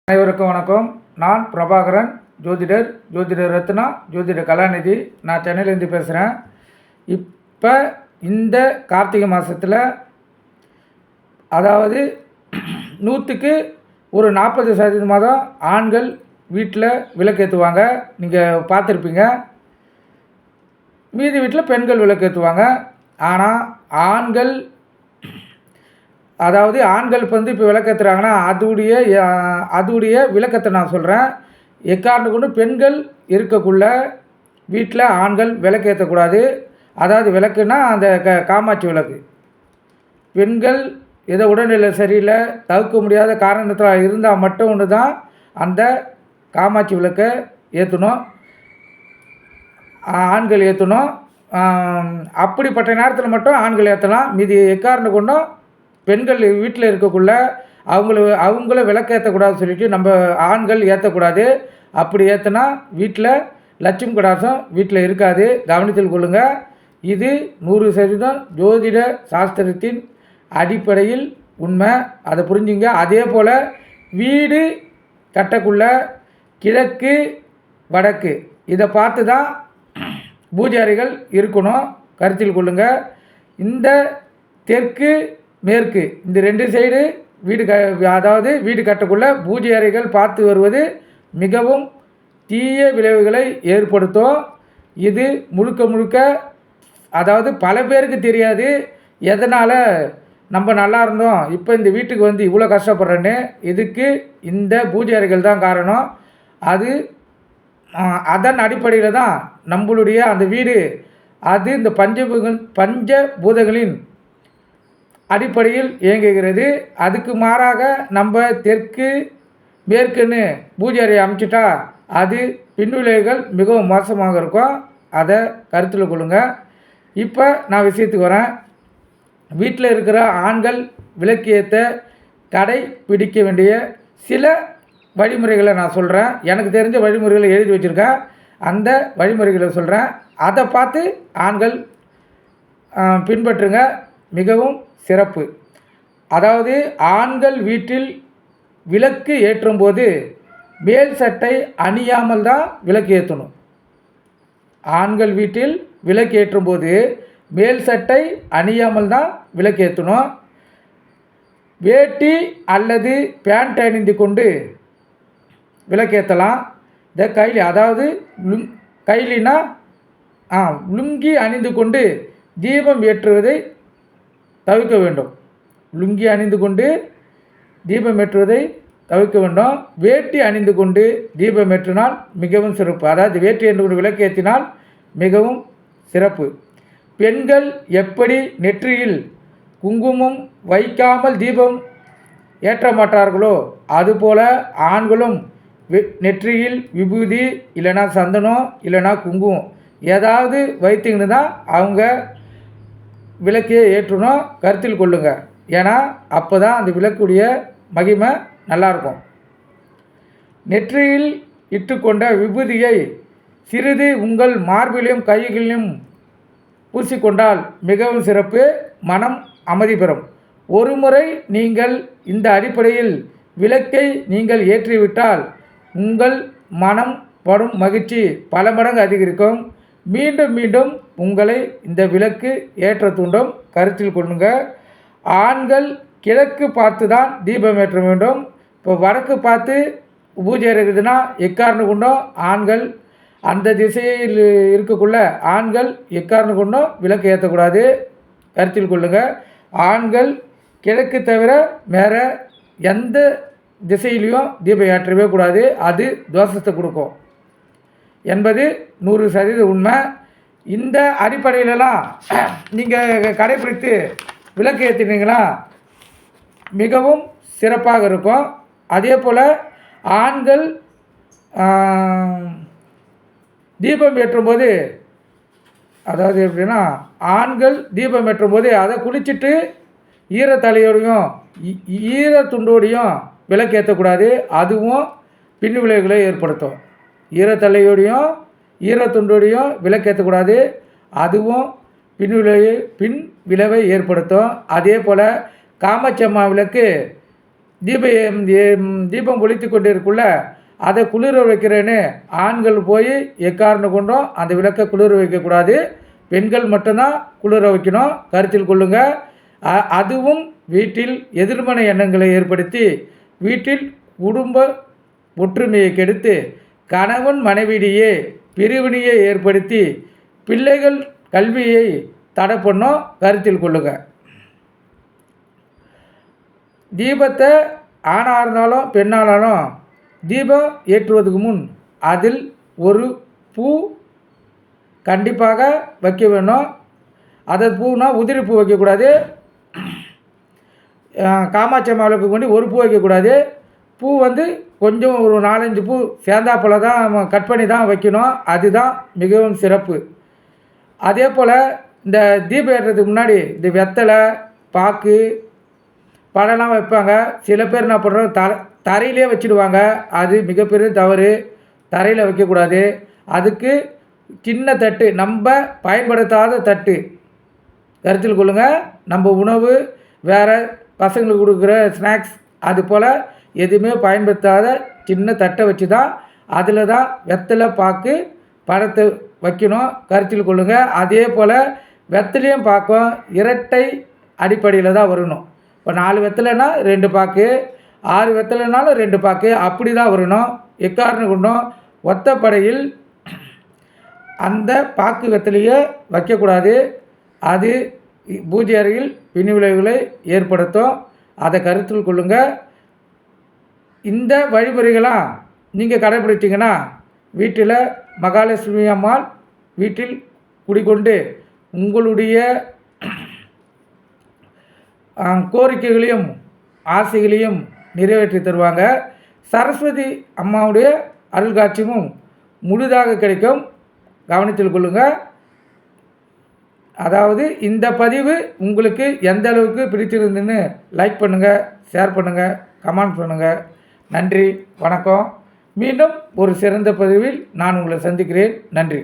அனைவருக்கும் வணக்கம். நான் பிரபாகரன், ஜோதிடர் ரத்னா, ஜோதிடர் கலாநிதி. நான் சென்னையிலேருந்து பேசுகிறேன். இப்போ இந்த கார்த்திகை மாதத்தில், அதாவது 100க்கு ஒரு 40% தான் ஆண்கள் வீட்டில் விளக்கேற்றுவாங்க. நீங்கள் பார்த்துருப்பீங்க. மீதி வீட்டில் பெண்கள் விளக்கேற்றுவாங்க. ஆனால் ஆண்கள் இப்போ விளக்கேற்றுறாங்கன்னா அதுடைய விளக்கத்தை நான் சொல்கிறேன். எக்காரணம் கொண்டு பெண்கள் இருக்கக்குள்ள வீட்டில் ஆண்கள் விளக்கேற்றக்கூடாது. அதாவது விளக்குன்னா அந்த காமாட்சி விளக்கு. பெண்கள் ஏதோ உடல்நிலை சரியில்லை, தவிர்க்க முடியாத காரணத்தில் இருந்தால் மட்டும் ஒன்று தான் அந்த காமாட்சி விளக்கை ஏற்றணும், ஆண்கள் ஏற்றணும். அப்படிப்பட்ட நேரத்தில் மட்டும் ஆண்கள் ஏற்றலாம். மீதி எக்காரணம் கொண்டும் பெண்கள் வீட்டில் இருக்கக்குள்ள அவங்கள விளக்கேற்றக்கூடாதுன்னு சொல்லிட்டு நம்ம ஆண்கள் ஏற்றக்கூடாது. அப்படி ஏற்றினா வீட்டில் லட்சுமி கடாசம் வீட்டில் இருக்காது. கவனத்தில் கொள்ளுங்கள். இது 100% ஜோதிட சாஸ்திரத்தின் அடிப்படையில் உண்மை. அதை புரிஞ்சுங்க. அதே போல் வீடு கட்டக்குள்ள கிழக்கு வடக்கு இதை பார்த்து தான் பூஜை அறைகள் இருக்கணும். கருத்தில் கொள்ளுங்கள். இந்த தெற்கு மேற்கு இந்த 2 சைடு வீடு கட்டக்குள்ள பூஜை அறைகள் பார்த்து வருவது மிகவும் தீய விளைவுகளை ஏற்படுத்தும். இது முழுக்க அதாவது பல பேருக்கு தெரியாது. எதனால் நம்ம நல்லா இருந்தோம், இப்போ இந்த வீட்டுக்கு வந்து இவ்வளோ கஷ்டப்படுறேன்னு. இதுக்கு இந்த பூஜை அறைகள் தான் காரணம். அதன் அடிப்படையில் தான் நம்மளுடைய அந்த வீடு இந்த பஞ்சபூதங்களின் அடிப்படையில் இயங்குகிறது. அதுக்கு மாறாக நம்ம தெற்கு மேற்குன்னு பூஜை அறையை அமைச்சிட்டா அது பின்விளைவுகள் மிகவும் மோசமாக இருக்கும். அதை கருத்தில் கொள்ளுங்கள். இப்போ நான் விஷயத்துக்கு வரேன். வீட்டில் இருக்கிற ஆண்கள் விளக்கேற்ற கடைபிடிக்க வேண்டிய சில வழிமுறைகளை நான் சொல்கிறேன். எனக்கு தெரிஞ்ச வழிமுறைகளை எழுதி வச்சுருக்கேன். அந்த வழிமுறைகளை சொல்கிறேன். அதை பார்த்து ஆண்கள் பின்பற்றுங்க. மிகவும் சிறப்பு. அதாவது ஆண்கள் வீட்டில் விளக்கு ஏற்றும்போது மேல் சட்டை அணியாமல் தான் விளக்கு ஏற்றணும். ஆண்கள் வீட்டில் விளக்கு ஏற்றும்போது மேல் சட்டை அணியாமல் தான் விளக்கு ஏற்றணும். வேட்டி அல்லது பேண்ட் அணிந்து கொண்டு விளக்கேற்றலாம். இந்த கைலி, அதாவது கைலினா லுங்கி அணிந்து கொண்டு தீபம் ஏற்றுவதை தவிர்க்க வேண்டும். லுங்கி அணிந்து கொண்டு தீபம் ஏற்றுவதை தவிர்க்க வேண்டும். வேட்டி அணிந்து கொண்டு தீபம் ஏற்றினால் மிகவும் சிறப்பு. அதாவது வேட்டி அணிந்து கொண்டு விளக்கேற்றினால் மிகவும் சிறப்பு. பெண்கள் எப்படி நெற்றியில் குங்குமம் வைக்காமல் தீபம் ஏற்ற மாட்டார்களோ அதுபோல் ஆண்களும் நெற்றியில் விபூதி இல்லைனா சந்தனம் இல்லைனா குங்குமம் ஏதாவது வைத்திங்கன்னு தான் அவங்க விளக்கே ஏற்றணும். கருத்தில் கொள்ளுங்கள். ஏன்னா அப்போ தான் அந்த விளக்குடைய மகிமை நல்லாயிருக்கும். நெற்றியில் இட்டுக்கொண்ட விபூதியை சிறிது உங்கள் மார்பிலையும் கைகளிலும் பூசிக்கொண்டால் மிகவும் சிறப்பு. மனம் அமைதி பெறும். ஒரு முறை நீங்கள் இந்த அடிப்படையில் விளக்கை நீங்கள் ஏற்றிவிட்டால் உங்கள் மனம் படும் மகிழ்ச்சி பல மடங்கு அதிகரிக்கும். மீண்டும் உங்களை இந்த விளக்கு ஏற்ற தூண்டும். கருத்தில் கொள்ளுங்கள். ஆண்கள் கிழக்கு பார்த்து தான் தீபம் ஏற்ற வேண்டும். இப்போ வடக்கு பார்த்து பூஜை இருக்குதுன்னா எக்காரணம் கொண்டும் ஆண்கள் அந்த திசையில் இருக்கக்குள்ள ஆண்கள் எக்காரணம் கொண்டும் விளக்கு ஏற்றக்கூடாது. கருத்தில் கொள்ளுங்கள். ஆண்கள் கிழக்கு தவிர வேறு எந்த திசையிலையும் தீபம் ஏற்றவே கூடாது. அது தோஷத்தை கொடுக்கும் என்பது 100% உண்மை. இந்த அடிப்படையிலலாம் நீங்கள் கடைப்பிடித்து விளக்கு ஏற்றினீங்கன்னா மிகவும் சிறப்பாக இருக்கும். அதே போல் ஆண்கள் தீபம் ஏற்றும்போது, அதாவது எப்படின்னா ஆண்கள் தீபம் ஏற்றும்போது அதை குளிச்சுட்டு ஈரத்தலையோடையும் ஈரத்துண்டோடையும் விளக்கு ஏற்றக்கூடாது. அதுவும் பின் விளைவுகளை ஏற்படுத்தும். ஈரத்தலையோடையும் ஈரத்துண்டோடையும் விளக்கு ஏற்றக்கூடாது. அதுவும் பின் விளைவை ஏற்படுத்தும். அதே போல் காமாட்சி அம்மா விளக்கு தீபம் ஒழித்து கொண்டு இருக்குள்ள அதை குளிர வைக்கிறேன்னு ஆண்கள் போய் எக்காரணம் கொண்டும் அந்த விளக்கை குளிர வைக்கக்கூடாது. பெண்கள் மட்டும்தான் குளிர வைக்கணும், கருத்தில் கொள்ளுங்கள். அதுவும் வீட்டில் எதிர்மறை எண்ணங்களை ஏற்படுத்தி வீட்டில் குடும்ப ஒற்றுமையை கெடுத்து கணவன் மனைவியிடையே பிரிவினையை ஏற்படுத்தி பிள்ளைகள் கல்வியை தடை பண்ணோம், கருத்தில் கொள்ளுங்கள். தீபத்தை ஆணாக இருந்தாலும் பெண்ணானாலும் தீபம் ஏற்றுவதற்கு முன் அதில் ஒரு பூ கண்டிப்பாக வைக்க வேணும். அதை பூனா உதிரி பூ வைக்கக்கூடாது. காமாட்சி அம்மாவுக்கு கொண்டு ஒரு பூ வைக்கக்கூடாது. பூ கொஞ்சம் ஒரு 4-5 பூ சேர்ந்தாப்பில் தான் கட் பண்ணி தான் வைக்கணும். அதுதான் மிகவும் சிறப்பு. அதே போல் இந்த தீபம் ஏற்றுறதுக்கு முன்னாடி இந்த வெத்தலை, பாக்கு, பழம்லாம் வைப்பாங்க. சில பேர் என்ன பண்ணுறோம், தரையிலே வச்சுடுவாங்க. அது மிகப்பெரிய தவறு. தரையில் வைக்கக்கூடாது. அதுக்கு சின்ன தட்டு, நம்ம பயன்படுத்தாத தட்டு, கருத்தில் கொள்ளுங்கள். நம்ம உணவு வேறு பசங்களுக்கு கொடுக்குற ஸ்நாக்ஸ் அது போல் எதுவுமே பயன்படுத்தாத சின்ன தட்டை வச்சு தான் அதில் தான் வெத்தலை, பாக்கு, பழத்தை வைக்கணும், கருத்தில் கொள்ளுங்கள். அதே போல் வெத்தலையும் பாக்கும் இரட்டை அடிப்படையில் தான் வரணும். இப்போ 4 வெத்தலைன்னா 2 பாக்கு, 6 வெத்தலைனாலும் 2 பாக்கு, அப்படி தான் வரணும். எக்காரணம் கொண்டும் ஒத்தப்படையில் அந்த பாக்கு வெத்தலையை வைக்கக்கூடாது. அது பூஜை அறையில் பின்விளைவுகளை ஏற்படுத்தும். அதை கருத்தில் கொள்ளுங்கள். இந்த வழிமுறைகளாம் நீங்கள் கடைப்பிடிச்சிங்கன்னா வீட்டில் மகாலட்சுமி அம்மாள் வீட்டில் குடிக்கொண்டு உங்களுடைய கோரிக்கைகளையும் ஆசைகளையும் நிறைவேற்றி தருவாங்க. சரஸ்வதி அம்மாவுடைய அருள்காட்சியும் முழுதாக கிடைக்கும், கவனத்தில் கொள்ளுங்கள். அதாவது இந்த பதிவு உங்களுக்கு எந்த அளவுக்கு பிடிச்சிருந்துன்னு லைக் பண்ணுங்கள், ஷேர் பண்ணுங்கள், கமெண்ட் பண்ணுங்கள். நன்றி, வணக்கம். மீண்டும் ஒரு சிறந்த பதிவில் நான் உங்களை சந்திக்கிறேன். நன்றி.